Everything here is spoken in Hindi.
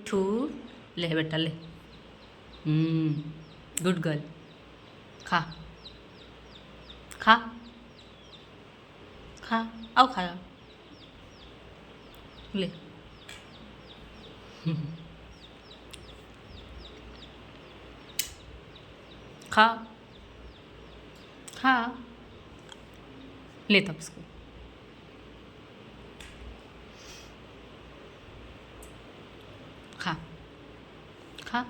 मिठू ले बेटा ले। Good girl. खा खा खा। आओ खा ले। खा खा ले तब इसको। खा खा।